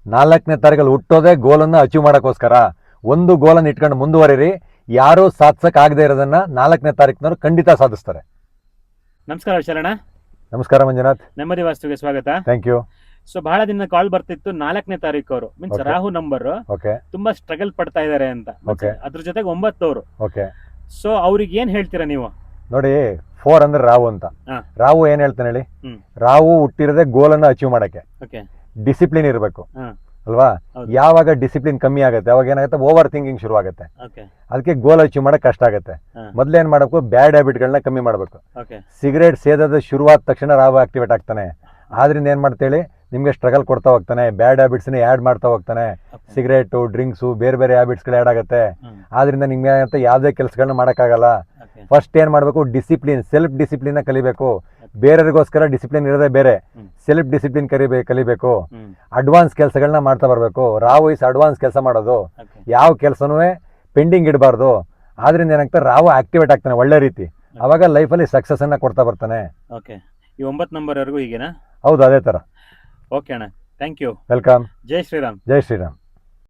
4ನೇ ತಾರೀಕಲ್ಲಿ ಹುಟ್ಟೋದೇ ಗೋಲನ್ನು ಅಚೀವ್ ಮಾಡೋಕ್ಕೋಸ್ಕರ. ಒಂದು ಗೋಲನ್ನು ಇಟ್ಕೊಂಡು ಮುಂದುವರಿರಿ. ಯಾರೂ ಸಾಧಿಸಕ್ಕೆ ಆಗದೆ ಇರೋದನ್ನ 4ನೇ ತಾರೀಕಿನವರು ಖಂಡಿತ ಸಾಧಿಸ್ತಾರೆ. ನಮಸ್ಕಾರ ಶರಣ. ನಮಸ್ಕಾರ ಮಂಜುನಾಥ್. ನೆಮ್ಮದಿ ವಾಸ್ತುಗೆ ಸ್ವಾಗತ. Thank you. ಸೊ ಬಹಳ ದಿನ ಕಾಲ್ ಬರ್ತಿತ್ತು 4ನೇ ತಾರೀಕು ಅವರು means Okay. Rahu number okay ತುಂಬಾ ಸ್ಟ್ರಗಲ್ ಪಡ್ತಾ ಇದಾರೆ ಅಂತ. Okay. ಅದ್ರ ಜೊತೆಗೆ 9 ಅವರು. ಓಕೆ ಸೊ ಅವ್ರಿಗೆ ಏನ್ ಹೇಳ್ತೀರಾ ನೀವು? ನೋಡಿ, 4 ಅಂದ್ರೆ ರಾವು ಅಂತ. ಹಾ. ರಾವು ಏನ್ ಹೇಳ್ತಾನೆ ಹೇಳಿ? ಹ್ಮ್. ರಾವು ಹುಟ್ಟಿರೋದೇ ಗೋಲನ್ನು ಅಚೀವ್ ಮಾಡಕ್ಕೆ. ಓಕೆ. ಡಿಸಿಪ್ಲಿನ್ ಇರಬೇಕು ಹಾ. ಅಲ್ವಾ? ಹೌದು. ಯಾವಾಗ ಡಿಸಿಪ್ಲಿನ್ ಕಮ್ಮಿ ಆಗುತ್ತೆ ಅವಾಗ ಏನಾಗುತ್ತೆ, ಓವರ್ ಥಿಂಕಿಂಗ್ ಶುರು ಆಗುತ್ತೆ. ಓಕೆ. ಅದಕ್ಕೆ ಗೋಲ್ ಅಚೀವ್ ಮಾಡಕ್ ಕಷ್ಟ ಆಗುತ್ತೆ. ಹಾ. ಮೊದ್ಲೇನ್ ಮಾಡಬೇಕು, ಬ್ಯಾಡ್ ಹ್ಯಾಬಿಟ್ಗಳನ್ನ ಕಮ್ಮಿ ಮಾಡಬೇಕು. ಓಕೆ. ಸಿಗರೇಟ್ ಸೇದೋದು ಶುರುವಾದ ತಕ್ಷಣ ರಾವು ಆಕ್ಟಿವೇಟ್ ಆಗ್ತಾನೆ. ಆದ್ರಿಂದ ಏನ್ ಮಾಡ್ತೇಳಿ, ನಿಮ್ಗೆ ಸ್ಟ್ರಗಲ್ ಕೊಡ್ತಾ ಹೋಗ್ತಾನೆ, ಬ್ಯಾಡ್ ಹ್ಯಾಬಿಟ್ಸ್ನ ಆ್ಯಡ್ ಮಾಡ್ತಾ ಹೋಗ್ತಾನೆ. Okay. ಸಿಗರೇಟು, ಡ್ರಿಂಕ್ಸು, ಬೇರೆ ಬೇರೆ ಹ್ಯಾಬಿಟ್ಸ್ಗಳು ಆ್ಯಡ್ ಆಗುತ್ತೆ. ಹ್ಮ್. ಆದ್ರಿಂದ ನಿಮ್ಗೆ ಏನಂತ ಯಾವುದೇ ಕೆಲಸಗಳನ್ನ ಮಾಡೋಕ್ಕಾಗಲ್ಲ. Okay. ಫಸ್ಟ್ ಏನು ಮಾಡಬೇಕು, ಡಿಸಿಪ್ಲಿನ್, ಸೆಲ್ಫ್ ಡಿಸಿಪ್ಲಿನ್ನ ಕಲಿಬೇಕು. ಬೇರೆಯವ್ರಿಗೋಸ್ಕರ ಡಿಸಿಪ್ಲಿನ್ ಇರೋದೇ ಬೇರೆ, ಹ್ಮ್. ಸೆಲ್ಫ್ ಡಿಸಿಪ್ಲಿನ್ ಕಲಿಬೇಕು. ಹ್ಮ್. ಅಡ್ವಾನ್ಸ್ ಕೆಲಸಗಳನ್ನ ಮಾಡ್ತಾ ಬರಬೇಕು. ರಾವು ಇಸ್ ಅಡ್ವಾನ್ಸ್ ಕೆಲಸ ಮಾಡೋದು. Okay. ಯಾವ ಕೆಲಸನೂ ಪೆಂಡಿಂಗ್ ಇಡಬಾರ್ದು. ಆದ್ರಿಂದ ಏನಾಗ್ತದೆ, ರಾವು ಆಕ್ಟಿವೇಟ್ ಆಗ್ತಾನೆ ಒಳ್ಳೆ ರೀತಿ. ಅವಾಗ ಲೈಫಲ್ಲಿ ಸಕ್ಸಸ್ ಅನ್ನ ಕೊಡ್ತಾ ಬರ್ತಾನೆ. ಓಕೆ. ಈ 9 ನಂಬರ್ ವರೆಗೂ ಹೀಗೇನಾ? ಹೌದು, ಅದೇ ಥರ. ಓಕೆ ಅಣ್ಣ, ಥ್ಯಾಂಕ್ ಯು. ವೆಲ್ಕಮ್. ಜೈ ಶ್ರೀರಾಮ್. ಜೈ ಶ್ರೀರಾಮ್.